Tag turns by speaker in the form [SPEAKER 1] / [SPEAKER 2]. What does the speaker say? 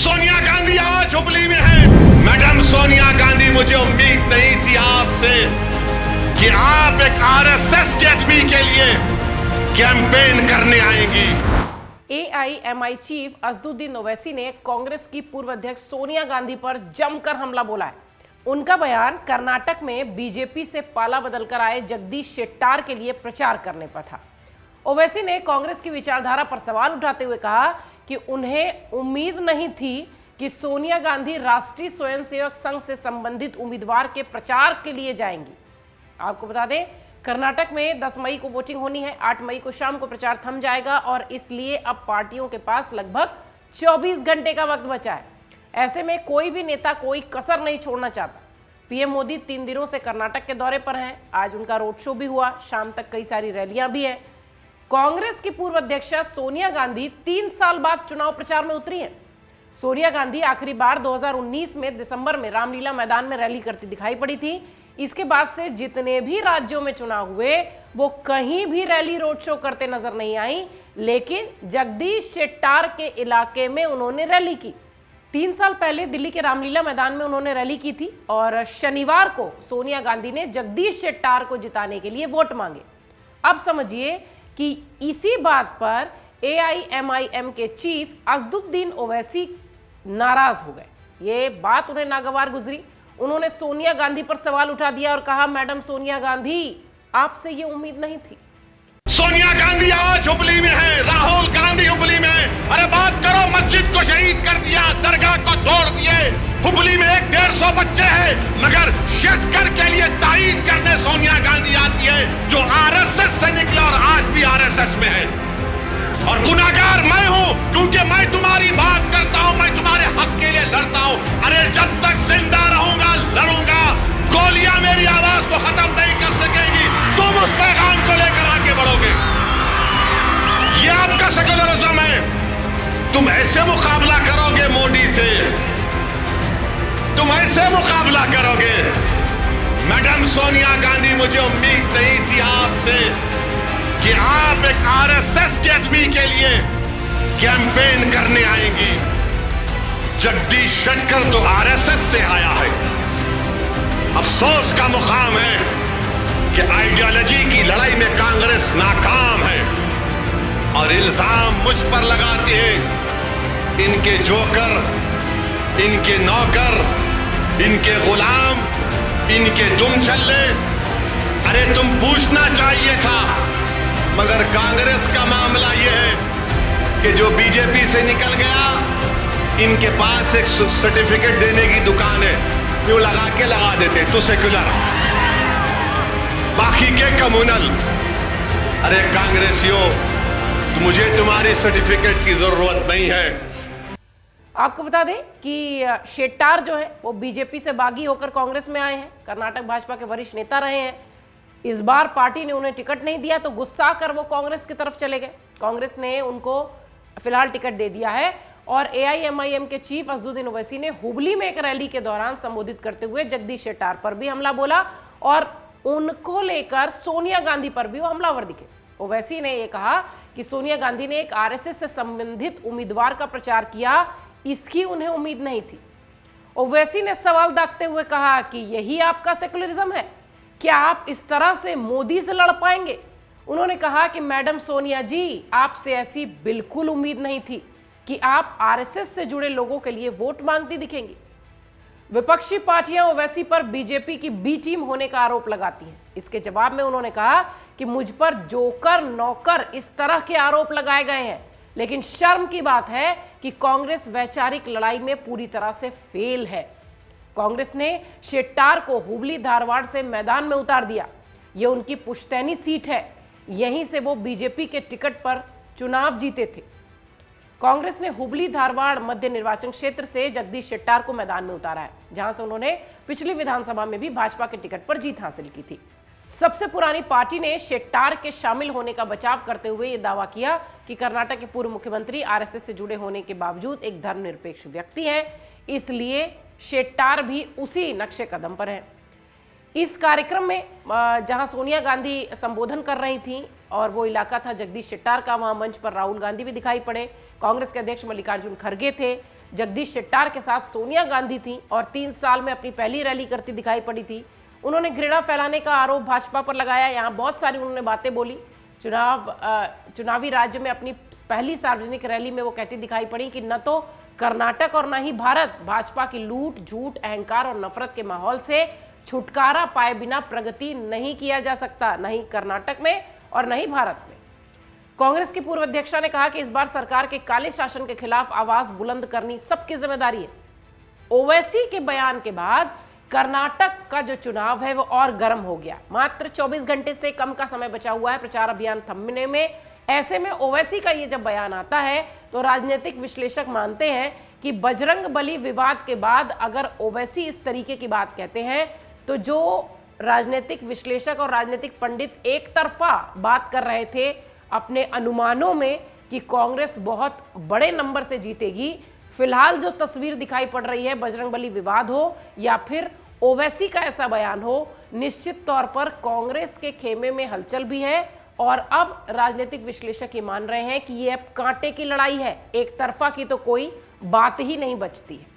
[SPEAKER 1] सोनिया गांधी आज हुबली में है। मैडम सोनिया गांधी, मुझे उम्मीद नहीं थी आपसे कि आप एक आरएसएस के आदमी के लिए कैंपेन करने आएंगी।
[SPEAKER 2] एआईएमआई चीफ असदुद्दीन ओवैसी ने कांग्रेस की पूर्व अध्यक्ष सोनिया गांधी पर जमकर हमला बोला है। उनका बयान कर्नाटक में बीजेपी से पाला बदलकर आए जगदीश शेट्टार के लिए प्रचार करने पर था। ओवैसी ने कांग्रेस की विचारधारा पर सवाल उठाते हुए कहा कि उन्हें उम्मीद नहीं थी कि सोनिया गांधी राष्ट्रीय स्वयंसेवक संघ से संबंधित उम्मीदवार के प्रचार के लिए जाएंगी। आपको बता दें, कर्नाटक में 10 मई को वोटिंग होनी है। 8 मई को शाम को प्रचार थम जाएगा और इसलिए अब पार्टियों के पास लगभग 24 घंटे का वक्त बचा है। ऐसे में कोई भी नेता कोई कसर नहीं छोड़ना चाहता। पीएम मोदी 3 दिनों से कर्नाटक के दौरे पर हैं। आज उनका रोड शो भी हुआ, शाम तक कई सारी रैलियां भी हैं। कांग्रेस की पूर्व अध्यक्षा सोनिया गांधी 3 साल बाद चुनाव प्रचार में उतरी हैं। सोनिया गांधी आखिरी बार 2019 में दिसंबर में रामलीला मैदान में रैली करती दिखाई पड़ी थी। इसके बाद से जितने भी राज्यों में चुनाव हुए वो कहीं भी रैली रोड शो करते नजर नहीं आई, लेकिन जगदीश शेट्टार के इलाके में उन्होंने रैली की। 3 साल पहले दिल्ली के रामलीला मैदान में उन्होंने रैली की थी और शनिवार को सोनिया गांधी ने जगदीश शेट्टार को जिताने के लिए वोट मांगे। अब समझिए कि इसी बात पर एआईएमआईएम के चीफ असदुद्दीन ओवैसी नाराज हो गए। ये बात उन्हें नागवार गुजरी। उन्होंने सोनिया गांधी पर सवाल उठा दिया और कहा, मैडम सोनिया गांधी, आपसे ये उम्मीद नहीं थी।
[SPEAKER 1] सोनिया गांधी आज हुबली में है, राहुल गांधी हुबली में है। अरे बात करो, मस्जिद को शहीद कर दिया, दरगाह को तोड़ दिए। हुबली में 150 बच्चे हैं, मगर शेट्टार के लिए तायीद करने सोनिया गांधी आती है, जो आरएसएस से निकला और आज भी आरएसएस में है। और गुनाहगार मैं हूं, क्योंकि मैं तुम्हारी बात करता हूं, मैं तुम्हारे हक के लिए लड़ता हूं। अरे जब तक जिंदा रहूंगा लड़ूंगा। गोलियां मेरी आवाज को खत्म नहीं कर सकेगी। तुम उस पैगाम को लेकर आगे बढ़ोगे। ये आपका सेक्युलरिज्म है। तुम ऐसे मुकाबला करोगे मोदी से, तुम ऐसे मुकाबला करोगे। मैडम सोनिया गांधी, मुझे उम्मीद नहीं थी आपसे कि आप एक आरएसएस के आदमी के लिए कैंपेन करने आएंगी। जगदीश शेट्टार तो आरएसएस से आया है। अफसोस का मुकाम है कि आइडियोलॉजी की लड़ाई में कांग्रेस नाकाम है और इल्जाम मुझ पर लगाती है। इनके जोकर, इनके नौकर, इनके गुलाम, इनके दुम चल्ले। अरे तुम पूछना चाहिए था, मगर कांग्रेस का मामला यह है कि जो बीजेपी से निकल गया, इनके पास एक सर्टिफिकेट देने की दुकान है, क्यों लगा देते, तू सेक्युलर, बाकी के कम्युनल। अरे कांग्रेसियों, मुझे तुम्हारी सर्टिफिकेट की जरूरत नहीं है।
[SPEAKER 2] आपको बता दें कि शेट्टार जो है वो बीजेपी से बागी होकर कांग्रेस में आए हैं। कर्नाटक भाजपा के वरिष्ठ नेता रहे हैं। इस बार पार्टी ने उन्हें टिकट नहीं दिया तो गुस्सा कर वो कांग्रेस की तरफ चले गए। कांग्रेस ने उनको फिलहाल टिकट दे दिया है और एआईएमआईएम के चीफ असदुद्दीन ओवैसी ने हुबली में एक रैली के दौरान संबोधित करते हुए जगदीश शेट्टार पर भी हमला बोला और उनको लेकर सोनिया गांधी पर भी वो हमलावर दिखे। ओवैसी ने यह कहा कि सोनिया गांधी ने एक आरएसएस से संबंधित उम्मीदवार का प्रचार किया, इसकी उन्हें उम्मीद नहीं थी। ओवैसी ने सवाल दागते हुए कहा कि यही आपका सेक्युलरिज्म है, क्या आप इस तरह से मोदी से लड़ पाएंगे? उन्होंने कहा कि मैडम सोनिया जी, आपसे ऐसी बिल्कुल उम्मीद नहीं थी कि आप आरएसएस से जुड़े लोगों के लिए वोट मांगती दिखेंगी। विपक्षी पार्टियां ओवैसी पर बीजेपी की बी टीम होने का आरोप लगाती हैं। इसके जवाब में उन्होंने कहा कि मुझ पर जोकर, नौकर, इस तरह के आरोप लगाए गए हैं, लेकिन शर्म की बात है कि कांग्रेस वैचारिक लड़ाई में पूरी तरह से फेल है। कांग्रेस ने शेट्टार को हुबली धारवाड़ से मैदान में उतार दिया। यह उनकी पुश्तैनी सीट है, यहीं से वो बीजेपी के टिकट पर चुनाव जीते थे। कांग्रेस ने हुबली धारवाड़ मध्य निर्वाचन क्षेत्र से जगदीश शेट्टार को मैदान में उतारा है, जहां से उन्होंने पिछली विधानसभा में भी भाजपा के टिकट पर जीत हासिल की थी। सबसे पुरानी पार्टी ने शेट्टार के शामिल होने का बचाव करते हुए यह दावा किया कि कर्नाटक के पूर्व मुख्यमंत्री आरएसएस से जुड़े होने के बावजूद एक धर्मनिरपेक्ष व्यक्ति हैं, इसलिए शेट्टार भी उसी नक्शे कदम पर है। इस कार्यक्रम में जहां सोनिया गांधी संबोधन कर रही थीं और वो इलाका था जगदीश शेट्टार का, वहां मंच पर राहुल गांधी भी दिखाई पड़े, कांग्रेस के अध्यक्ष मल्लिकार्जुन खड़गे थे, जगदीश शेट्टार के साथ सोनिया गांधी थी और 3 साल में अपनी पहली रैली करती दिखाई पड़ी थी। उन्होंने घृणा फैलाने का आरोप भाजपा पर लगाया। यहाँ बहुत सारी उन्होंने बातें बोली। चुनावी राज्य में अपनी पहली सार्वजनिक रैली में वो कहती दिखाई पड़ी कि न तो कर्नाटक और न ही भारत भाजपा की लूट, झूठ, अहंकार और नफरत के माहौल से छुटकारा पाए बिना प्रगति नहीं किया जा सकता, नहीं कर्नाटक में और नहीं भारत में। कांग्रेस की पूर्व अध्यक्षा ने कहा कि इस बार सरकार के काले शासन के खिलाफ आवाज बुलंद करनी सबकी जिम्मेदारी है। ओवैसी के बयान के बाद कर्नाटक का जो चुनाव है वो और गर्म हो गया। मात्र 24 घंटे से कम का समय बचा हुआ है प्रचार अभियान थमने में। ऐसे में ओवैसी का ये जब बयान आता है तो राजनीतिक विश्लेषक मानते हैं कि बजरंग बली विवाद के बाद अगर ओवैसी इस तरीके की बात कहते हैं तो जो राजनीतिक विश्लेषक और राजनीतिक पंडित एक तरफा बात कर रहे थे अपने अनुमानों में कि कांग्रेस बहुत बड़े नंबर से जीतेगी, फिलहाल जो तस्वीर दिखाई पड़ रही है बजरंगबली विवाद हो या फिर ओवैसी का ऐसा बयान हो, निश्चित तौर पर कांग्रेस के खेमे में हलचल भी है। और अब राजनीतिक विश्लेषक ये मान रहे हैं कि ये अब कांटे की लड़ाई है, एक तरफा की तो कोई बात ही नहीं बचती है।